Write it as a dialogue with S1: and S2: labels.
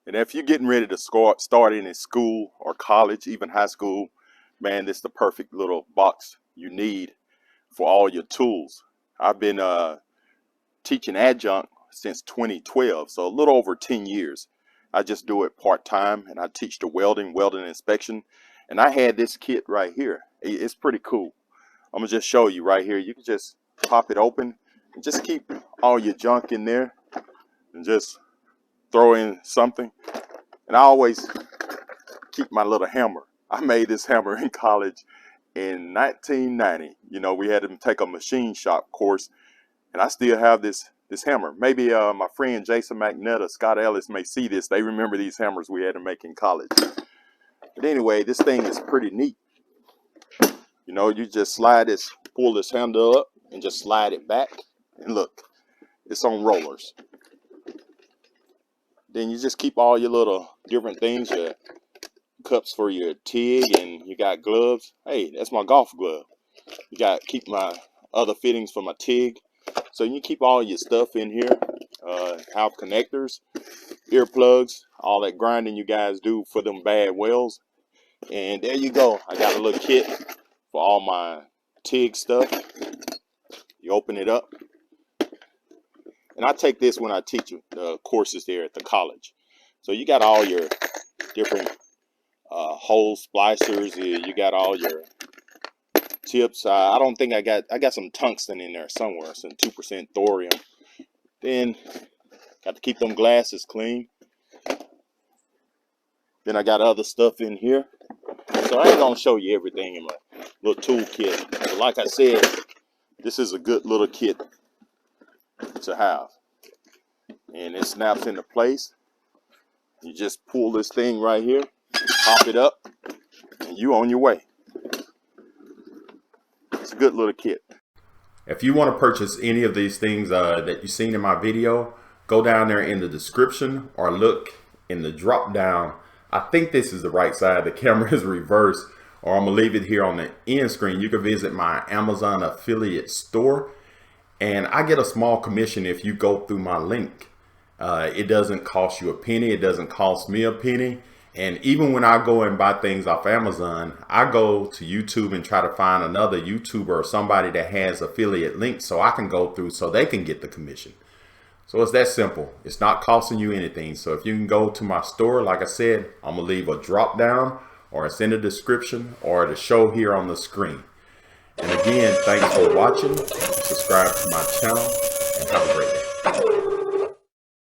S1: And if you're getting ready to start in school or college, even high school, man, this is the perfect little box you need for all your tools. I've been teaching adjunct since 2012, so a little over 10 years. I just do it part-time, and I teach the welding inspection. And I had this kit right here. It's pretty cool. I'm gonna just show you right here. You can just pop it open and just keep all your junk in there and just throw in something. And I always keep my little hammer. I made this hammer in college in 1990. You know, we had to take a machine shop course, and I still have this hammer. Maybe my friend Jason McNetta, Scott Ellis may see this. They remember these hammers we had to make in college. But anyway, this thing is pretty neat. You know, you just pull this handle up and just slide it back. And look, it's on rollers. Then you just keep all your little different things, your cups for your TIG, and you got gloves. Hey, that's my golf glove. You got keep my other fittings for my TIG. So you keep all your stuff in here. Have connectors, earplugs, all that grinding you guys do for them bad welds. And there you go. I got a little kit for all my TIG stuff. You open it up. And I take this when I teach the courses there at the college. So you got all your different hole splicers. You got all your tips. I don't think I got some tungsten in there somewhere, some 2% thorium. Then got to keep them glasses clean. Then I got other stuff in here. So I ain't gonna show you everything in my little tool kit. But like I said, this is a good little kit to have. And it snaps into place. You just pull this thing right here, pop it up, and you on your way. It's a good little kit. If you want to purchase any of these things that you've seen in my video, go down there in the description or look in the drop down. I think this is the right side. The camera is reversed, or I'm gonna leave it here on the end screen. You can visit my Amazon affiliate store, and I get a small commission if you go through my link. It doesn't cost you a penny. It doesn't cost me a penny. And even when I go and buy things off Amazon, I go to YouTube and try to find another YouTuber or somebody that has affiliate links so I can go through so they can get the commission. So it's that simple. It's not costing you anything. So if you can go to my store, like I said, I'm gonna leave a drop down, or it's in the description, or the show here on the screen. And again, thanks for watching. Subscribe to my channel and have a great day.